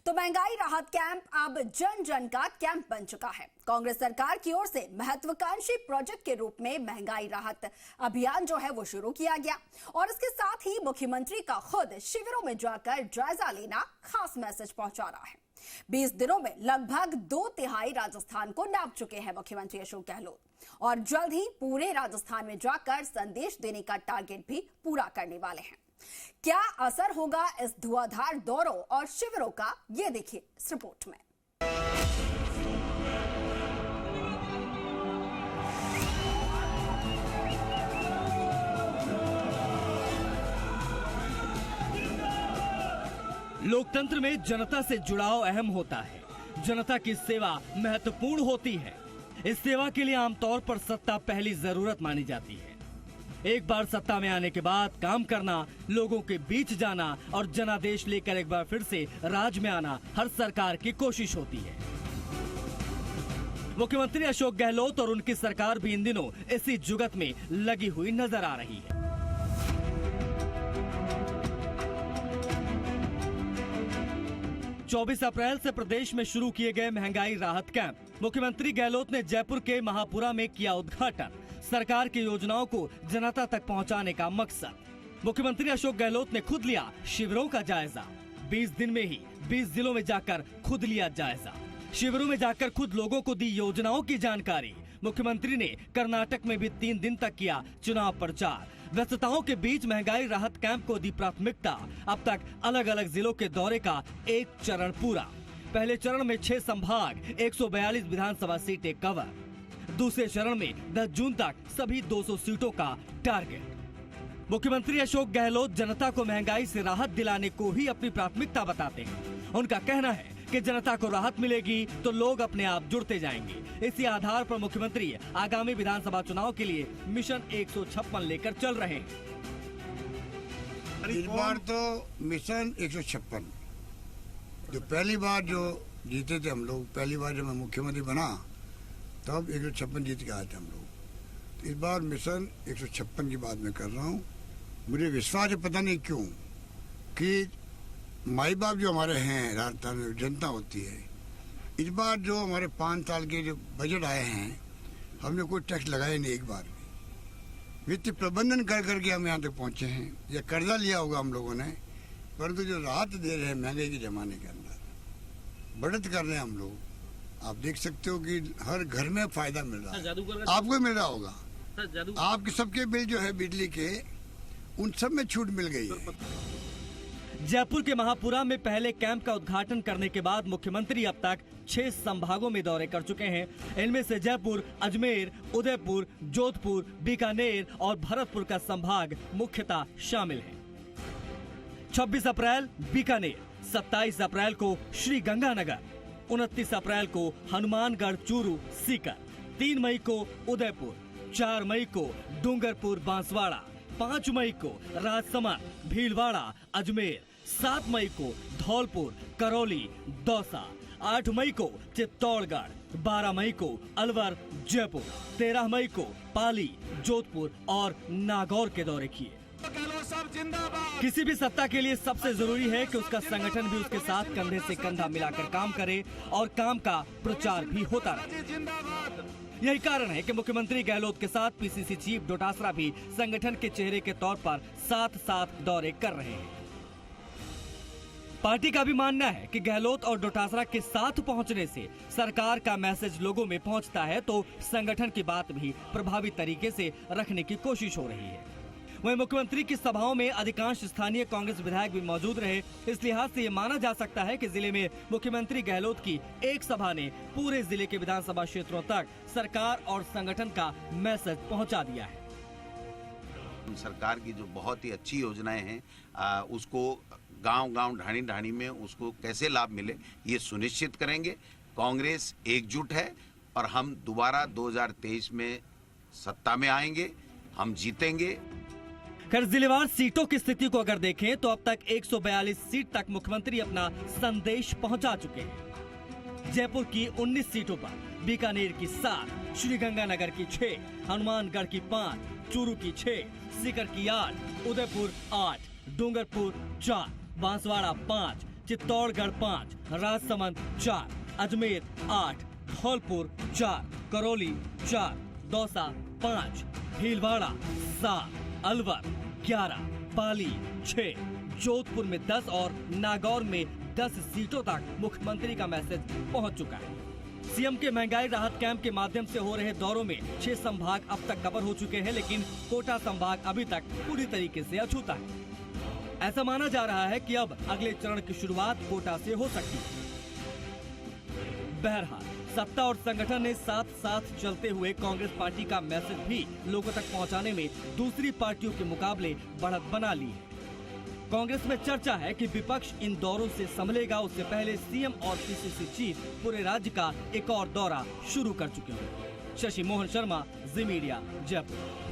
तो महंगाई राहत कैंप अब जन जन का कैंप बन चुका है। कांग्रेस सरकार की ओर से महत्वाकांक्षी प्रोजेक्ट के रूप में महंगाई राहत अभियान जो है वो शुरू किया गया और इसके साथ ही मुख्यमंत्री का खुद शिविरों में जाकर जायजा लेना खास मैसेज पहुंचा रहा है। 20 दिनों में लगभग 2/3 राजस्थान को नाप चुके हैं मुख्यमंत्री अशोक गहलोत और जल्द ही पूरे राजस्थान में जाकर संदेश देने का टारगेट भी पूरा करने वाले हैं। क्या असर होगा इस धुआंधार दौरों और शिविरों का, ये देखिए इस रिपोर्ट में। लोकतंत्र में जनता से जुड़ाव अहम होता है। जनता की सेवा महत्वपूर्ण होती है। इस सेवा के लिए आमतौर पर सत्ता पहली जरूरत मानी जाती है। एक बार सत्ता में आने के बाद काम करना, लोगों के बीच जाना और जनादेश लेकर एक बार फिर से राज में आना हर सरकार की कोशिश होती है। मुख्यमंत्री अशोक गहलोत और उनकी सरकार भी इन दिनों इसी जुगत में लगी हुई नजर आ रही है। चौबीस अप्रैल से प्रदेश में शुरू किए गए महंगाई राहत कैंप मुख्यमंत्री गहलोत ने जयपुर के महापुरा में किया उद्घाटन। सरकार की योजनाओं को जनता तक पहुंचाने का मकसद। मुख्यमंत्री अशोक गहलोत ने खुद लिया शिविरों का जायजा। 20 दिन में ही 20 जिलों में जाकर खुद लिया जायजा। शिविरों में जाकर खुद लोगों को दी योजनाओं की जानकारी। मुख्यमंत्री ने कर्नाटक में भी 3 दिन तक किया चुनाव प्रचार। व्यस्तताओं के बीच महंगाई राहत कैंप को दी प्राथमिकता। अब तक अलग अलग जिलों के दौरे का एक चरण पूरा। पहले चरण में 6 संभाग, 142 विधानसभा सीटें कवर। दूसरे चरण में 10 जून तक सभी 200 सीटों का टारगेट। मुख्यमंत्री अशोक गहलोत जनता को महंगाई से राहत दिलाने को ही अपनी प्राथमिकता बताते हैं। उनका कहना है कि जनता को राहत मिलेगी तो लोग अपने आप जुड़ते जाएंगे। इसी आधार पर मुख्यमंत्री आगामी विधानसभा चुनाव के लिए मिशन 156 लेकर चल रहे हैं। इस बार तो मिशन 156 जो पहली बार जो जीते थे हम लोग, पहली बार जब मैं मुख्यमंत्री बना तब 156 जीत के आए थे हम लोग। इस बार मिशन 156 की बात मैं कर रहा हूँ। मुझे विश्वास है, पता नहीं क्यों, कि माई बाप जो हमारे हैं राजस्थान में जनता होती है, इस बार जो हमारे 5 साल के जो बजट आए हैं हमने कोई टैक्स लगाया नहीं। एक बार भी वित्तीय प्रबंधन कर करके हम यहाँ तक पहुँचे हैं। या कर्जा लिया होगा हम लोगों ने, परंतु जो राहत दे रहे हैं महंगाई के जमाने के अंदर, बढ़त कर रहे हैं हम लोग। आप देख सकते हो कि हर घर में फायदा मिल रहा है। आपको मिल रहा होगा। आपके सबके बिल जो है बिजली के, उन सब में छूट मिल गई है। जयपुर के महापुरा में पहले कैंप का उद्घाटन करने के बाद मुख्यमंत्री अब तक 6 संभागों में दौरे कर चुके हैं। इनमें से जयपुर, अजमेर, उदयपुर, जोधपुर, बीकानेर और भरतपुर का संभाग मुख्यतः शामिल है। 26 अप्रैल बीकानेर, 27 अप्रैल को श्री गंगानगर, 29 अप्रैल को हनुमानगढ़ चूरू सीकर, 3 मई को उदयपुर, 4 मई को डूंगरपुर बांसवाड़ा, 5 मई को राजसमंद भीलवाड़ा अजमेर, 7 मई को धौलपुर करौली दौसा, 8 मई को चित्तौड़गढ़, 12 मई को अलवर जयपुर, 13 मई को पाली जोधपुर और नागौर के दौरे किए। किसी भी सत्ता के लिए सबसे जरूरी है कि उसका संगठन भी उसके साथ कंधे से कंधा मिलाकर काम करे और काम का प्रचार भी होता रहे। यही कारण है कि मुख्यमंत्री गहलोत के साथ पीसीसी चीफ डोटासरा भी संगठन के चेहरे के तौर पर साथ साथ दौरे कर रहे हैं। पार्टी का भी मानना है कि गहलोत और डोटासरा के साथ पहुंचने से सरकार का मैसेज लोगों में पहुंचता है, तो संगठन की बात भी प्रभावी तरीके से रखने की कोशिश हो रही है। वहीं मुख्यमंत्री की सभाओं में अधिकांश स्थानीय कांग्रेस विधायक भी मौजूद रहे। इस लिहाज से ये माना जा सकता है कि जिले में मुख्यमंत्री गहलोत की एक सभा ने पूरे जिले के विधानसभा क्षेत्रों तक सरकार और संगठन का मैसेज पहुंचा दिया है। सरकार की जो बहुत ही अच्छी योजनाएं हैं, उसको गांव-गांव, ढाणी-ढाणी में उसको कैसे लाभ मिले, ये सुनिश्चित करेंगे। कांग्रेस एकजुट है और हम दोबारा 2023 में सत्ता में आएंगे, हम जीतेंगे। खैर, जिलेवार सीटों की स्थिति को अगर देखें तो अब तक 142 सीट तक मुख्यमंत्री अपना संदेश पहुंचा चुके हैं। जयपुर की 19 सीटों पर, बीकानेर की 7, श्रीगंगानगर की 6, हनुमानगढ़ की 5, चूरू की 6, सीकर की 8, उदयपुर 8, डूंगरपुर 4, बांसवाड़ा 5, चित्तौड़गढ़ 5, राजसमंद 4, अजमेर 8, धौलपुर 4, करौली 4, दौसा 5, भीलवाड़ा 7, अलवर 11, पाली 6, जोधपुर में 10 और नागौर में 10 सीटों तक मुख्यमंत्री का मैसेज पहुंच चुका है। सीएम के महंगाई राहत कैंप के माध्यम से हो रहे दौरों में 6 संभाग अब तक कवर हो चुके हैं, लेकिन कोटा संभाग अभी तक पूरी तरीके से अछूता है। ऐसा माना जा रहा है कि अब अगले चरण की शुरुआत कोटा से हो सकती है। बहरहाल सत्ता और संगठन ने साथ साथ चलते हुए कांग्रेस पार्टी का मैसेज भी लोगों तक पहुंचाने में दूसरी पार्टियों के मुकाबले बढ़त बना ली है। कांग्रेस में चर्चा है कि विपक्ष इन दौरों से संभलेगा उससे पहले सीएम और पीसीसी चीफ पूरे राज्य का एक और दौरा शुरू कर चुके हैं। शशि मोहन शर्मा, जी मीडिया, जयपुर।